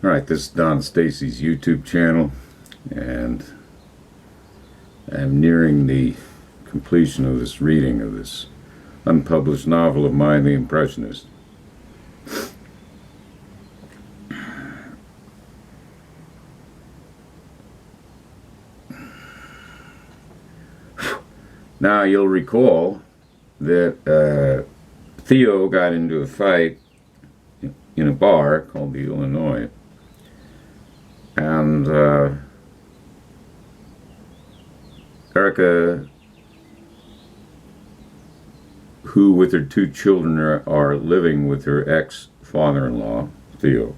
Alright, this is Don Stacy's YouTube channel, and I'm nearing the completion of this reading of this unpublished novel of mine, The Impressionist. Now, you'll recall that Theo got into a fight in a bar called the Illinois. And Erica, who with her two children are living with her ex-father-in-law, Theo.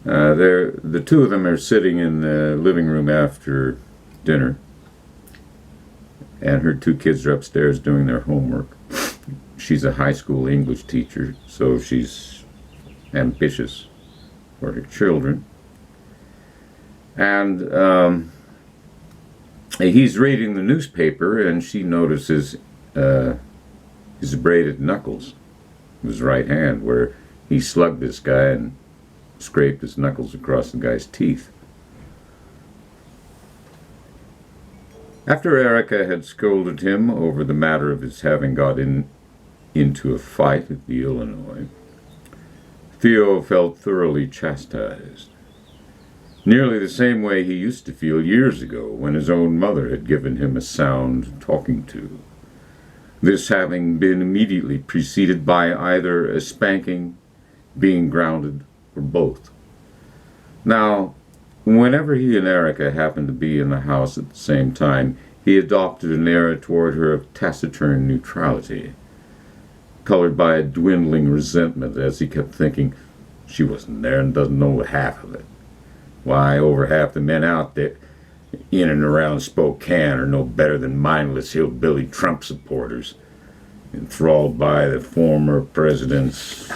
The two of them are sitting in the living room after dinner, and her two kids are upstairs doing their homework. She's a high school English teacher, so she's ambitious for her children. And he's reading the newspaper, and she notices his braided knuckles, his right hand, where he slugged this guy and scraped his knuckles across the guy's teeth. After Erica had scolded him over the matter of his having got into a fight at the Illinois, Theo felt thoroughly chastised. Nearly the same way he used to feel years ago when his own mother had given him a sound talking to. This having been immediately preceded by either a spanking, being grounded, or both. Now, whenever he and Erica happened to be in the house at the same time, he adopted an air toward her of taciturn neutrality, colored by a dwindling resentment as he kept thinking, she wasn't there and doesn't know half of it. Why, over half the men out there in and around Spokane are no better than mindless hillbilly Trump supporters, enthralled by the former president's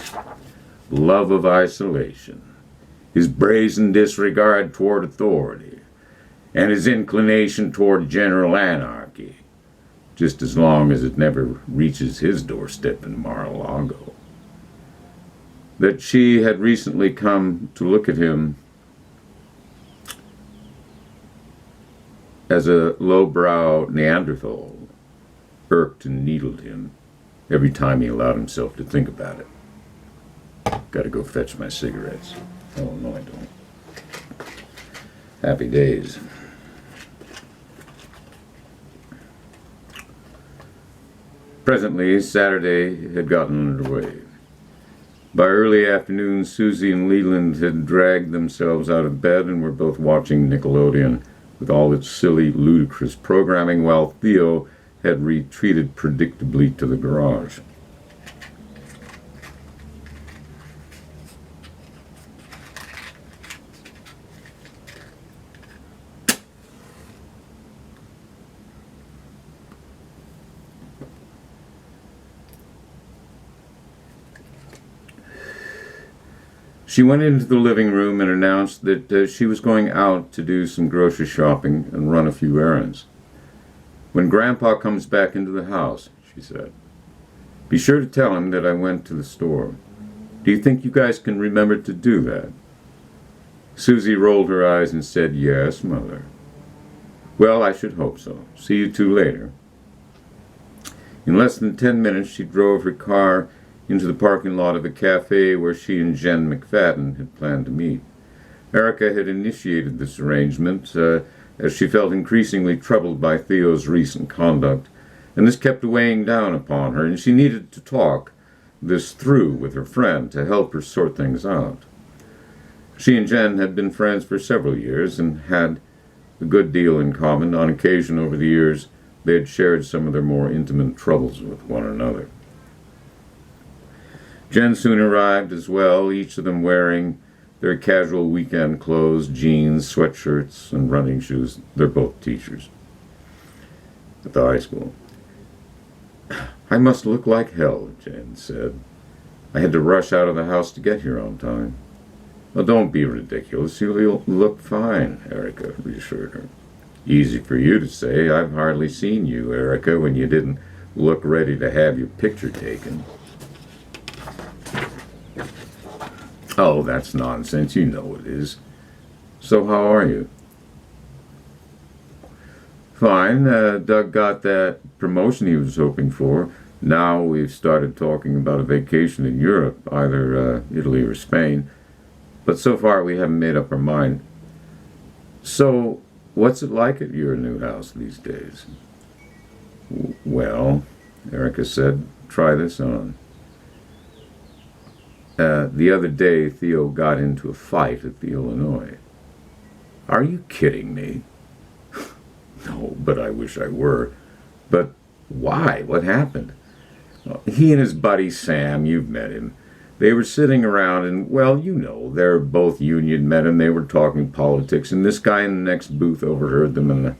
love of isolation, his brazen disregard toward authority, and his inclination toward general anarchy, just as long as it never reaches his doorstep in Mar-a-Lago. That she had recently come to look at him as a lowbrow Neanderthal irked and needled him every time he allowed himself to think about it. Gotta go fetch my cigarettes. Oh, no, I don't. Happy days. Presently, Saturday had gotten underway. By early afternoon, Susie and Leland had dragged themselves out of bed and were both watching Nickelodeon with all its silly, ludicrous programming, while Theo had retreated predictably to the garage. She went into the living room and announced that she was going out to do some grocery shopping and run a few errands. When Grandpa comes back into the house, she said, be sure to tell him that I went to the store. Do you think you guys can remember to do that? Susie rolled her eyes and said, yes, Mother. Well, I should hope so. See you two later. In less than 10 minutes, she drove her car into the parking lot of a cafe where she and Jen McFadden had planned to meet. Erica had initiated this arrangement as she felt increasingly troubled by Theo's recent conduct, and this kept weighing down upon her, and she needed to talk this through with her friend to help her sort things out. She and Jen had been friends for several years and had a good deal in common. On occasion over the years, they had shared some of their more intimate troubles with one another. Jen soon arrived as well, each of them wearing their casual weekend clothes, jeans, sweatshirts, and running shoes. They're both teachers at the high school. I must look like hell, Jen said. I had to rush out of the house to get here on time. Well, don't be ridiculous. You'll look fine, Erica reassured her. Easy for you to say. I've hardly seen you, Erica, when you didn't look ready to have your picture taken. Oh, that's nonsense. You know it is. So how are you? Fine. Doug got that promotion he was hoping for. Now we've started talking about a vacation in Europe, either Italy or Spain. But so far we haven't made up our mind. So, what's it like at your new house these days? Well, Erica said, try this on. The other day, Theo got into a fight at the Illinois. Are you kidding me? No, but I wish I were. But why? What happened? He and his buddy Sam, you've met him. They were sitting around and, well, you know, they're both union men and they were talking politics, and this guy in the next booth overheard them and,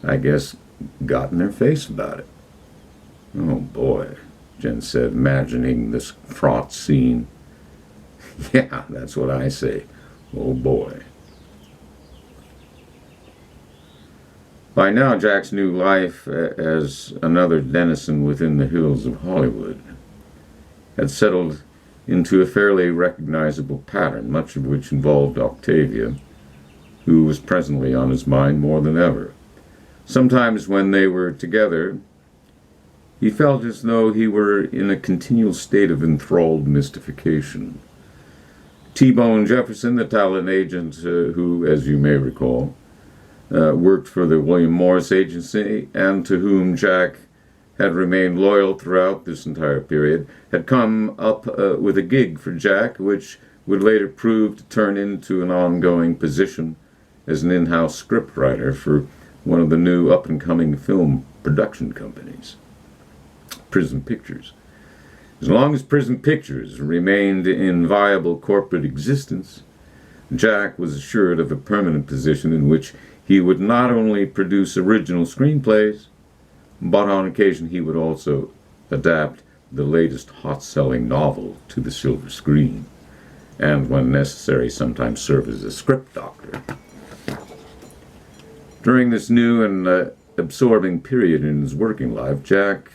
I guess, got in their face about it. Oh, boy, Jen said, imagining this fraught scene. Yeah, that's what I say. Oh, boy. By now, Jack's new life as another denizen within the hills of Hollywood had settled into a fairly recognizable pattern, much of which involved Octavia, who was presently on his mind more than ever. Sometimes when they were together, he felt as though he were in a continual state of enthralled mystification. T-Bone Jefferson, the talent agent who, as you may recall, worked for the William Morris Agency and to whom Jack had remained loyal throughout this entire period, had come up with a gig for Jack, which would later prove to turn into an ongoing position as an in-house scriptwriter for one of the new up-and-coming film production companies, Prism Pictures. As long as Prism Pictures remained in viable corporate existence, Jack was assured of a permanent position in which he would not only produce original screenplays, but on occasion he would also adapt the latest hot-selling novel to the silver screen, and when necessary sometimes serve as a script doctor. During this new and absorbing period in his working life, Jack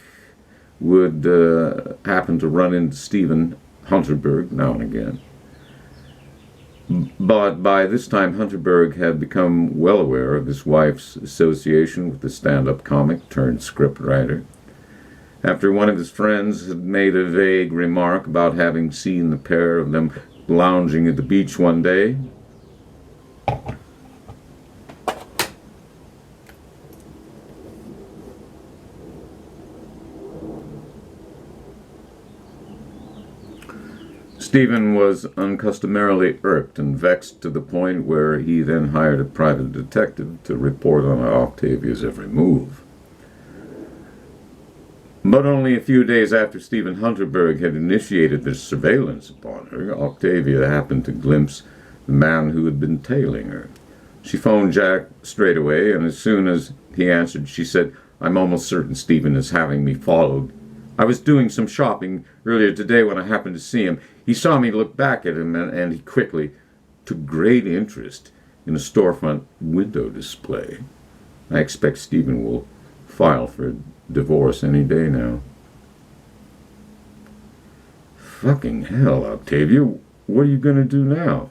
would happen to run into Stephen Hunterberg now and again. But by this time, Hunterberg had become well aware of his wife's association with the stand-up comic turned scriptwriter. After one of his friends had made a vague remark about having seen the pair of them lounging at the beach one day, Stephen was uncustomarily irked and vexed to the point where he then hired a private detective to report on Octavia's every move. But only a few days after Stephen Hunterberg had initiated this surveillance upon her, Octavia happened to glimpse the man who had been tailing her. She phoned Jack straight away, and as soon as he answered, she said, "I'm almost certain Stephen is having me followed. I was doing some shopping earlier today when I happened to see him. He saw me look back at him, and he quickly took great interest in a storefront window display. I expect Stephen will file for divorce any day now." Fucking hell, Octavia. What are you going to do now?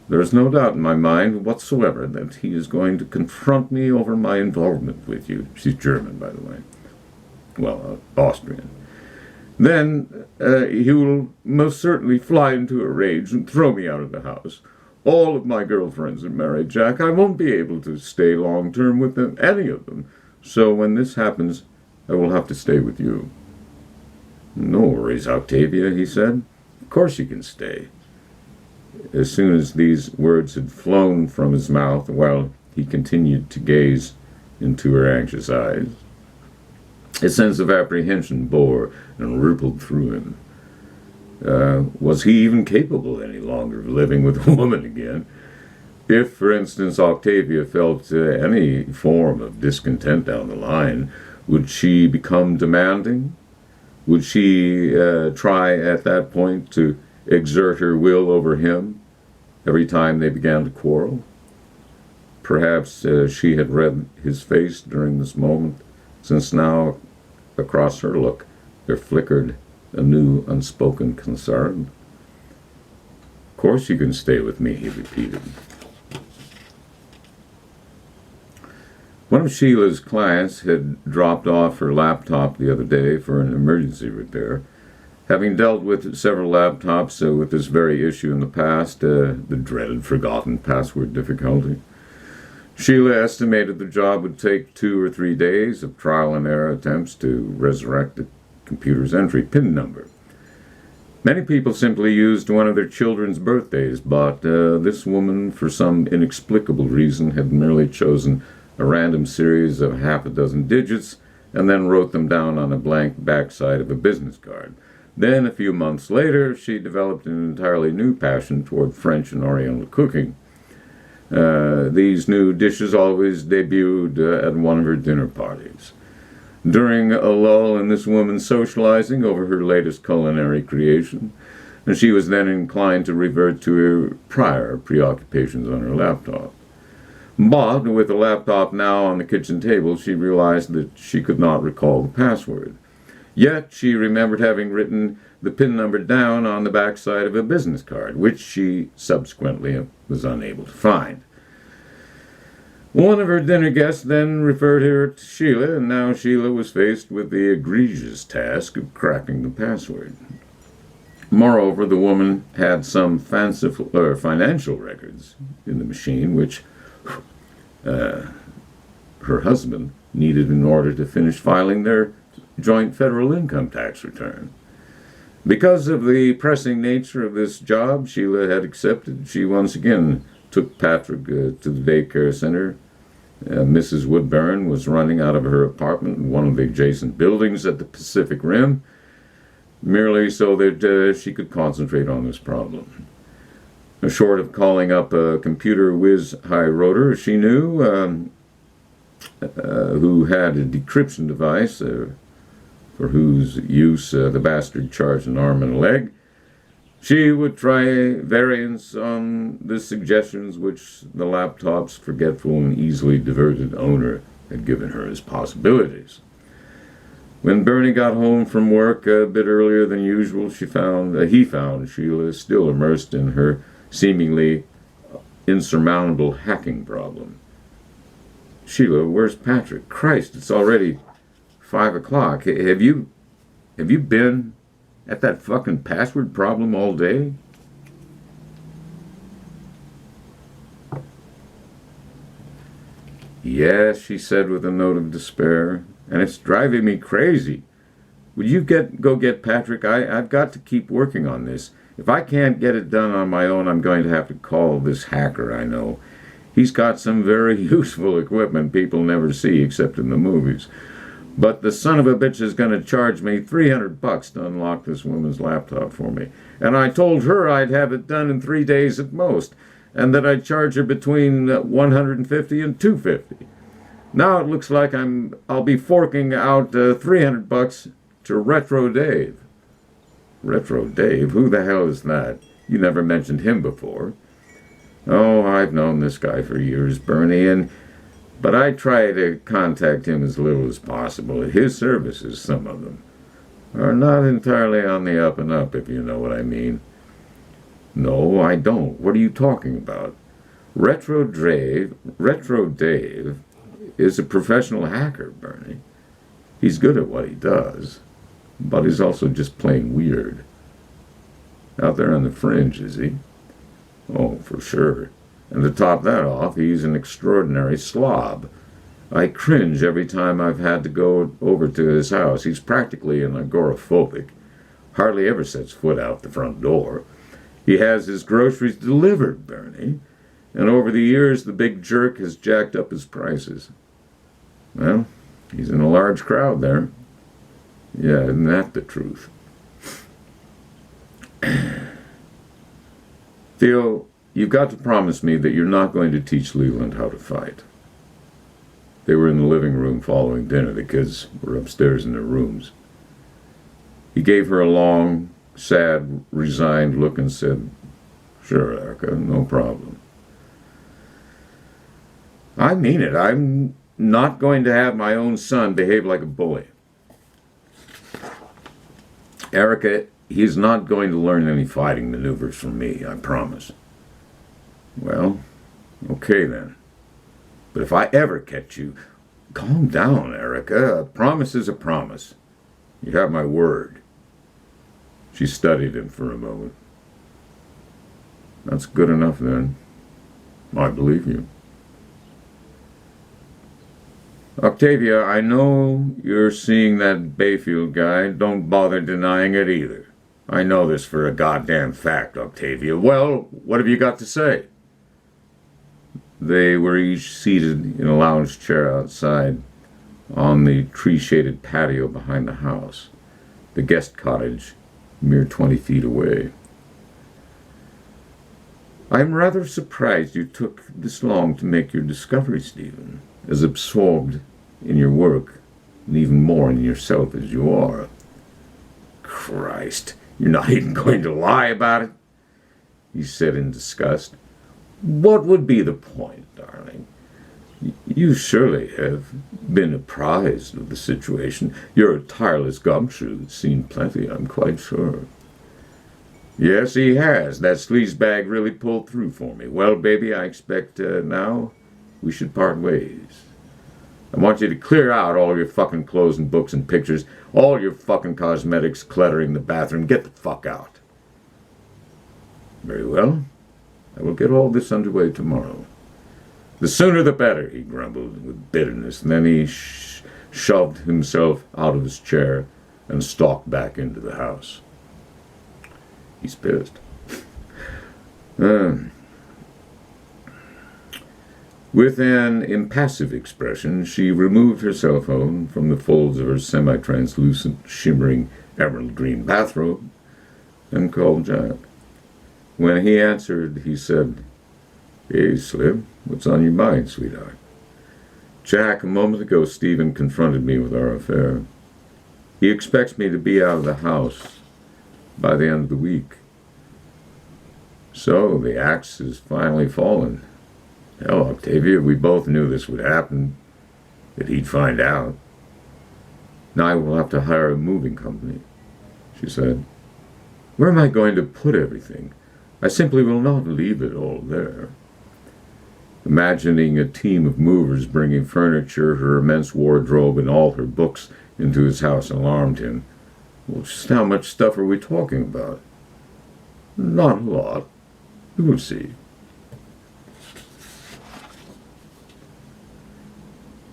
There is no doubt in my mind whatsoever that he is going to confront me over my involvement with you. She's German, by the way. Well, Austrian. Then he will most certainly fly into a rage and throw me out of the house. All of my girlfriends are married, Jack. I won't be able to stay long-term with them, any of them. So when this happens, I will have to stay with you. No worries, Octavia, he said. Of course you can stay. As soon as these words had flown from his mouth, while he continued to gaze into her anxious eyes, a sense of apprehension bore and rippled through him. Was he even capable any longer of living with a woman again? If, for instance, Octavia felt any form of discontent down the line, would she become demanding? Would she try at that point to exert her will over him every time they began to quarrel? Perhaps she had read his face during this moment, since now across her look there flickered a new unspoken concern. course you can stay with me, he repeated. One of Sheila's clients had dropped off her laptop the other day for an emergency repair. Having dealt with several laptops with this very issue in the past, the dreaded forgotten password difficulty, Shelia estimated the job would take 2 or 3 days of trial and error attempts to resurrect the computer's entry PIN number. Many people simply used one of their children's birthdays, but this woman, for some inexplicable reason, had merely chosen a random series of half a dozen digits and then wrote them down on a blank backside of a business card. Then, a few months later, she developed an entirely new passion toward French and Oriental cooking. These new dishes always debuted at one of her dinner parties. During a lull in this woman's socializing over her latest culinary creation, and she was then inclined to revert to her prior preoccupations on her laptop. But with the laptop now on the kitchen table, she realized that she could not recall the password. Yet she remembered having written the PIN number down on the backside of a business card, which she subsequently was unable to find. One of her dinner guests then referred her to Shelia, and now Shelia was faced with the egregious task of cracking the password. Moreover, the woman had some fanciful financial records in the machine, which her husband needed in order to finish filing their joint federal income tax return. Because of the pressing nature of this job Shelia had accepted, she once again took Patrick to the daycare center. Mrs. Woodburn was running out of her apartment in one of the adjacent buildings at the Pacific Rim, merely so that she could concentrate on this problem. Short of calling up a computer whiz high rotor she knew, who had a decryption device for whose use the bastard charged an arm and a leg, she would try variants on the suggestions which the laptop's forgetful and easily diverted owner had given her as possibilities. When Bernie got home from work a bit earlier than usual, he found Shelia still immersed in her seemingly insurmountable hacking problem. "Shelia, where's Patrick? Christ, it's already 5 o'clock. Have you been at that fucking password problem all day?" "Yes," she said with a note of despair, "and it's driving me crazy. Would you go get Patrick? I've got to keep working on this. If I can't get it done on my own, I'm going to have to call this hacker I know. He's got some very useful equipment people never see except in the movies. But the son of a bitch is going to charge me $300 to unlock this woman's laptop for me. And I told her I'd have it done in 3 days at most, and that I'd charge her between $150 and $250. Now it looks like I'll be forking out $300 to Retro Dave." "Retro Dave? Who the hell is that? You never mentioned him before." "Oh, I've known this guy for years, Bernie, but I try to contact him as little as possible. His services, some of them, are not entirely on the up and up, if you know what I mean." "No, I don't. What are you talking about?" Retro Dave is a professional hacker, Bernie. He's good at what he does, but he's also just plain weird. Out there on the fringe, is he? Oh, for sure. And to top that off, he's an extraordinary slob. I cringe every time I've had to go over to his house. He's practically an agoraphobic. Hardly ever sets foot out the front door. He has his groceries delivered, Bernie. And over the years, the big jerk has jacked up his prices. Well, he's in a large crowd there. Yeah, isn't that the truth? Theo, you've got to promise me that you're not going to teach Leland how to fight. They were in the living room following dinner. The kids were upstairs in their rooms. He gave her a long, sad, resigned look and said, "Sure, Erica, no problem." "I mean it. I'm not going to have my own son behave like a bully." Erica, He's not going to learn any fighting maneuvers from me, I promise. Well, okay then. But if I ever catch you... Calm down, Erica. A promise is a promise. You have my word. She studied him for a moment. That's good enough then. I believe you. Octavia, I know you're seeing that Bayfield guy. Don't bother denying it either. I know this for a goddamn fact, Octavia. Well, what have you got to say? They were each seated in a lounge chair outside on the tree-shaded patio behind the house, the guest cottage a mere 20 feet away. I'm rather surprised you took this long to make your discovery, Stephen, as absorbed in your work and even more in yourself as you are. Christ, you're not even going to lie about it, he said in disgust. What would be the point, darling? You surely have been apprised of the situation. You're a tireless gumshoe that's seen plenty, I'm quite sure. Yes, he has. That sleazebag really pulled through for me. Well, baby, I expect now we should part ways. I want you to clear out all your fucking clothes and books and pictures, all your fucking cosmetics cluttering the bathroom. Get the fuck out. Very well. I will get all this underway tomorrow. The sooner the better, he grumbled with bitterness, and then he shoved himself out of his chair and stalked back into the house. He's pissed. With an impassive expression, she removed her cell phone from the folds of her semi-translucent, shimmering emerald green bathrobe and called Jack. When he answered, he said, Hey, Slim, what's on your mind, sweetheart? Jack, a moment ago, Stephen confronted me with our affair. He expects me to be out of the house by the end of the week. So the axe has finally fallen. Hell, Octavia, we both knew this would happen, that he'd find out. Now I will have to hire a moving company, she said. Where am I going to put everything? I simply will not leave it all there. Imagining a team of movers bringing furniture, her immense wardrobe, and all her books into his house alarmed him. Well, just how much stuff are we talking about? Not a lot. You will see.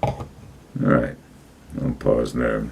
All right. I'll pause there.